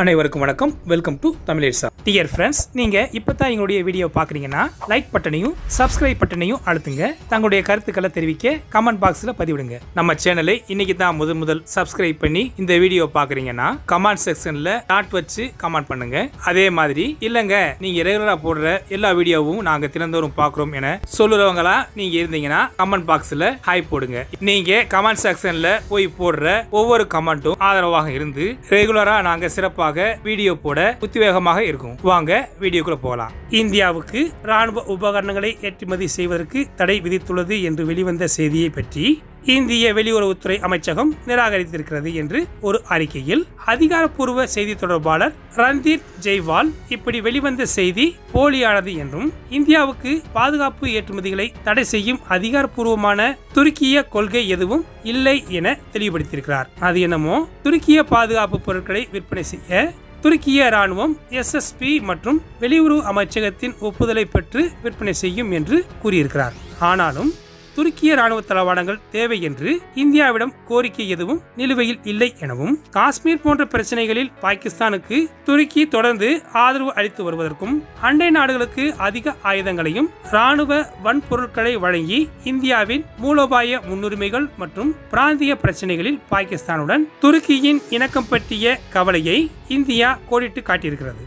அனைவருக்கும் வணக்கம். Welcome to தமிழேசா. டியர் ஃப்ரெண்ட்ஸ், நீங்க இப்பதான் எங்களுடைய வீடியோ பாக்குறீங்கன்னா லைக் பட்டனையும் சப்ஸ்கிரைப் பட்டனையும் அழுத்துங்க. தங்களுடைய கருத்துக்களை தெரிவிக்க கமெண்ட் பாக்ஸ்ல பதிவிடுங்க. நம்ம சேனலை இன்னைக்கு தான் முதல் சப்ஸ்கிரைப் பண்ணி இந்த வீடியோ பாக்குறீங்கன்னா கமெண்ட் செக்ஷன்ல டாட் வச்சு கமெண்ட் பண்ணுங்க. அதே மாதிரி இல்லங்க நீங்க ரெகுலரா போடுற எல்லா வீடியோவும் நாங்க தினந்தோறும் பாக்குறோம் என சொல்லுறவங்களா நீங்க இருந்தீங்கன்னா கமெண்ட் பாக்ஸ்ல ஹாய் போடுங்க. நீங்க கமெண்ட் செக்ஷன்ல போய் போடுற ஒவ்வொரு கமெண்ட்டும் ஆதரவாக இருந்து ரெகுலரா நாங்க சிறப்பாக வீடியோ போட உத்வேகமாக இருக்கும். வாங்க வீடியோக்குள்ள போகலாம். இந்தியாவுக்கு ராணுவ உபகரணங்களை ஏற்றுமதி செய்வதற்கு தடை விதித்துள்ளது என்று வெளிவந்த செய்தியை பற்றி இந்திய வெளியுறவுத்துறை அமைச்சகம் நிராகரித்திருக்கிறது என்று ஒரு அறிக்கையில் அதிகாரப்பூர்வ செய்தி தொடர்பாளர் ரந்தீர் ஜெய்வால் இப்படி வெளிவந்த செய்தி போலியானது என்றும் இந்தியாவுக்கு பாதுகாப்பு ஏற்றுமதிகளை தடை செய்யும் அதிகாரப்பூர்வமான துருக்கிய கொள்கை எதுவும் இல்லை என தெளிவுபடுத்தியிருக்கிறார். அது என்னமோ துருக்கிய பாதுகாப்பு பொருட்களை விற்பனை செய்ய துருக்கிய ராணுவம் SSP மற்றும் வெளியுறவு அமைச்சகத்தின் ஒப்புதலை பெற்று விற்பனை செய்யும் என்று கூறியிருக்கிறார். ஆனாலும் துருக்கிய ராணுவ தளவாடங்கள் தேவை என்று இந்தியாவிடம் கோரிக்கை எதுவும் நிலுவையில் இல்லை எனவும் காஷ்மீர் போன்ற பிரச்சனைகளில் பாகிஸ்தானுக்கு துருக்கி தொடர்ந்து ஆதரவு அளித்து வருவதற்கும் அண்டை நாடுகளுக்கு அதிக ஆயுதங்களையும் ராணுவ வன்பொருட்களை வழங்கி இந்தியாவின் மூலோபாய முன்னுரிமைகள் மற்றும் பிராந்திய பிரச்சனைகளில் பாகிஸ்தானுடன் துருக்கியின் இணக்கம் பற்றிய கவலையை இந்தியா கோடிட்டு காட்டியிருக்கிறது.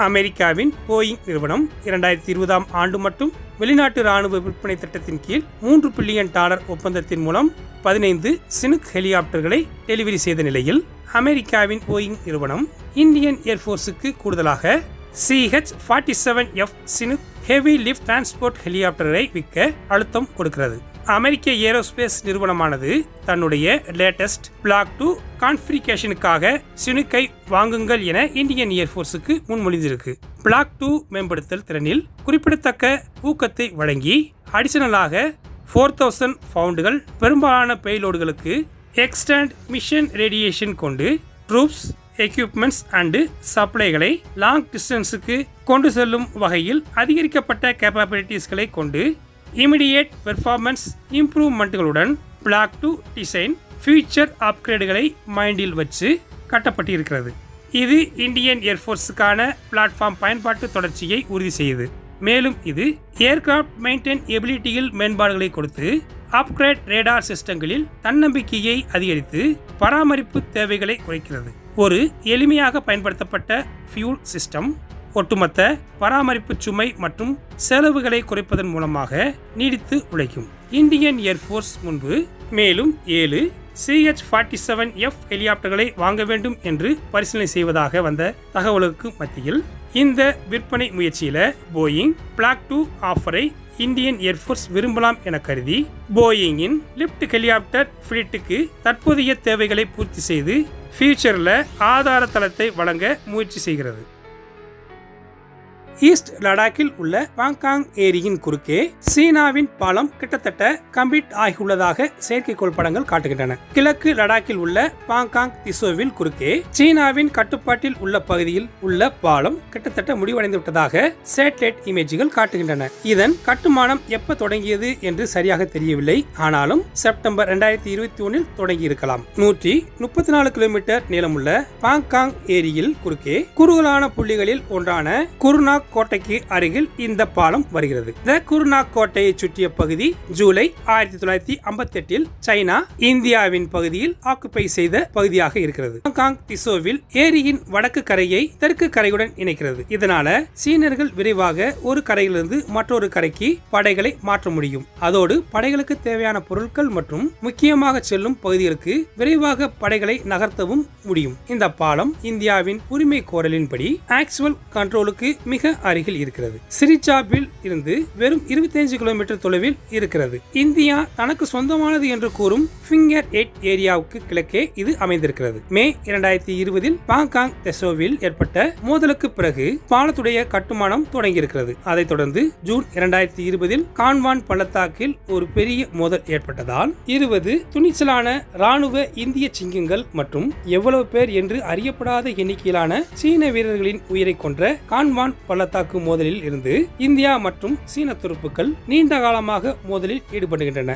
அமெரிக்காவின் போயிங் நிறுவனம் 2020 ஆண்டு மட்டும் வெளிநாட்டு ராணுவ விற்பனை திட்டத்தின் கீழ் $3 பில்லியன் ஒப்பந்தத்தின் மூலம் 15 சினுக் ஹெலிகாப்டர்களை டெலிவரி செய்த நிலையில் அமெரிக்காவின் போயிங் நிறுவனம் இந்தியன் ஏர்போர்ஸுக்கு கூடுதலாக CH-47F Chinook heavy lift transport ஹெலிகாப்டரை விற்க அழுத்தம் கொடுக்கிறது. அமெரிக்க ஏரோஸ்பேஸ் நிறுவனமானது தன்னுடைய லேட்டஸ்ட் பிளாக் 2 கான்ஃபிகரேஷனுக்காக சினுக்கை வாங்குங்கள் என இந்தியன் ஏர்போர்ஸுக்கு முன்மொழிந்திருக்கு. பிளாக் 2 மேம்படுத்தல் திறனில் குறிப்பிடத்தக்க ஊக்கத்தை வழங்கி அடிஷனலாக 4000 பவுண்டுகள் பெரும்பாலான பேலோடுகளுக்கு எக்ஸ்டெண்ட் மிஷன் ரேடியேஷன் கொண்டு ட்ரூப்ஸ் எக்யூப்மெண்ட்ஸ் அண்ட் சப்ளைகளை லாங் டிஸ்டன்ஸுக்கு கொண்டு செல்லும் வகையில் அதிகரிக்கப்பட்ட கேப்பபிலிட்டிஸ்களை கொண்டு இமிடியேட் பெர்ஃபார்மன்ஸ் இம்ப்ரூவ்மெண்ட்டுகளுடன் பிளாக் 2 டிசைன் ஃபியூச்சர் அப்கிரேடுகளை மைண்டில் வச்சு கட்டப்பட்டிருக்கிறது. இது இந்தியன் ஏர்ஃபோர்ஸுக்கான பிளாட்ஃபார்ம் பயன்பாட்டு தொடர்ச்சியை உறுதி செய்யுது. மேலும் இது ஏர்கிராஃப்ட் மெயின்டைன் எபிலிட்டியில் மேம்பாடுகளை கொடுத்து அப்கிரேட் ரேடார் சிஸ்டங்களில் தன்னம்பிக்கையை அதிகரித்து பராமரிப்பு தேவைகளை குறைக்கிறது. ஒரு எளிமையாக பயன்படுத்தப்பட்ட ஃபியூல் சிஸ்டம் ஒட்டுமொத்த பராமரிப்பு சுமை மற்றும் செலவுகளை குறைப்பதன் மூலமாக நீடித்து உழைக்கும். இந்தியன் ஏர்போர்ஸ் முன்பு மேலும் 7 CH-47F ஹெலிகாப்டர்களை வாங்க வேண்டும் என்று பரிசீலனை செய்வதாக வந்த தகவலுக்கு மத்தியில் இந்த விற்பனை முயற்சியில போயிங் பிளாக் 2 ஆஃபரை இந்தியன் ஏர்போர்ஸ் விரும்பலாம் என கருதி போயிங்கின் லிப்ட் ஹெலிகாப்டர் ஃபிளீட்டுக்கு தற்போதைய தேவைகளை பூர்த்தி செய்து ஃபியூச்சர்ல ஆதார தளத்தை வழங்க முயற்சி செய்கிறது. ஈஸ்ட் லடாக்கில் உள்ள பாங்காங் ஏரியின் குறுக்கே சீனாவின் பாலம் கிட்டத்தட்ட கம்ப்ளீட் ஆகியுள்ளதாக செயற்கைக்கோள் படங்கள் காட்டுகின்றன. கிழக்கு லடாக்கில் உள்ள பாங்காங் திசோவில் குறுக்கே சீனாவின் கட்டுப்பாட்டில் உள்ள பகுதியில் உள்ள பாலம் கிட்டத்தட்ட முடிவடைந்து விட்டதாக சேட்டலைட் இமேஜ்கள் காட்டுகின்றன. இதன் கட்டுமானம் எப்ப தொடங்கியது என்று சரியாக தெரியவில்லை. ஆனாலும் செப்டம்பர் 2021 தொடங்கி இருக்கலாம். 134 கிலோமீட்டர் நீளமுள்ள பாங்காங் ஏரியில் குறுக்கே குறுகலான புள்ளிகளில் ஒன்றான குருநாக் கோட்டைக்கு அருகில் இந்த பாலம் வருகிறது. இந்த குருநாக் கோட்டையை சுற்றிய பகுதி ஜூலை 1958 சைனா இந்தியாவின் பகுதியில் ஆக்குபை செய்த பகுதியாக இருக்கிறது. பாங்காங் திசோவில் ஏரியின் வடக்கு கரையை தெற்கு கரையுடன் இணைக்கிறது. இதனால சீனர்கள் விரைவாக ஒரு கரையிலிருந்து மற்றொரு கரைக்கு படைகளை மாற்ற முடியும். அதோடு படைகளுக்கு தேவையான பொருட்கள் மற்றும் முக்கியமாக செல்லும் பகுதிகளுக்கு விரைவாக படைகளை நகர்த்தவும் முடியும். இந்த பாலம் இந்தியாவின் உரிமை கோரலின்படி ஆக்சுவல் கண்ட்ரோலுக்கு மிக அருகில் இருக்கிறது. சிரிச்சாபில் இருந்து வெறும் 25 கிலோமீட்டர் தொலைவில் இருக்கிறது. இந்தியா தனக்கு சொந்தமானது என்று கூறும் ஃபிங்கர் 8 ஏரியாவுக்கு கிழக்கே இது அமைந்திருக்கிறது. மே 2020 பாங்காங் தெசோவில் ஏற்பட்ட மோதலுக்கு பிறகு பாலத்துடைய கட்டுமானம் தொடங்கியிருக்கிறது. அதைத் தொடர்ந்து ஜூன் 2020 கான்வான் பள்ளத்தாக்கில் ஒரு பெரிய மோதல் ஏற்பட்டதால் 20 துணிச்சலான ராணுவ இந்திய சிங்கங்கள் மற்றும் எவ்வளவு பேர் என்று அறியப்படாத எண்ணிக்கையிலான சீன வீரர்களின் உயிரை கொன்ற கான்வான் பள்ளத்தாக்கு மோதலில் இருந்து இந்தியா மற்றும் சீன துருப்புக்கள் நீண்ட காலமாக மோதலில் ஈடுபடுகின்றன.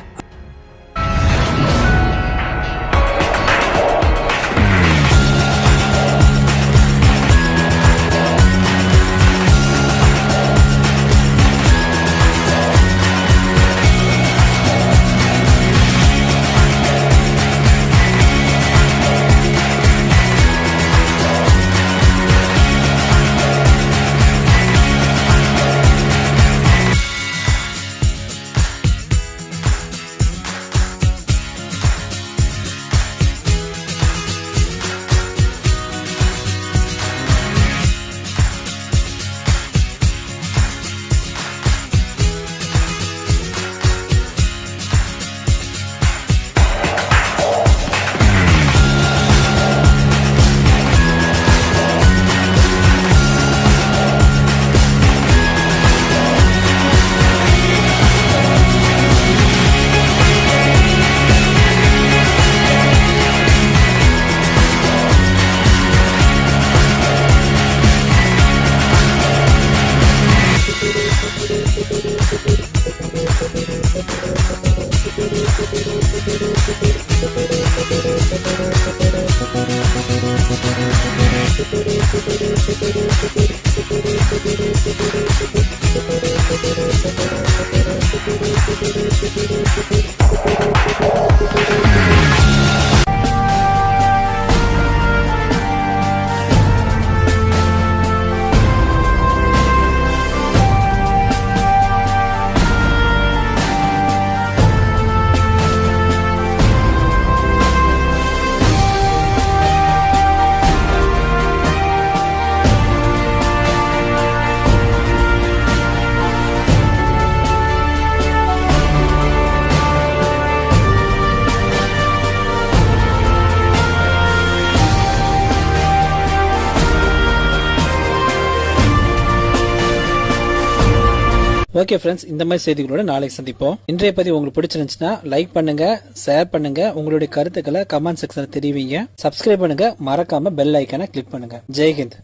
ஓகே ஃப்ரெண்ட்ஸ், இந்த மாதிரி செய்திகளோட நாளைக்கு சந்திப்போம். இன்றைய பதிவு உங்களுக்கு பிடிச்சிருந்துச்சுன்னா லைக் பண்ணுங்க, ஷேர் பண்ணுங்க, உங்களுடைய கருத்துக்களை கமெண்ட் செக்ஷன்ல தெரிவிங்க. சப்ஸ்கிரைப் பண்ணுங்க, மறக்காம பெல் ஐக்கானை கிளிக் பண்ணுங்க. ஜெய்ஹிந்த்.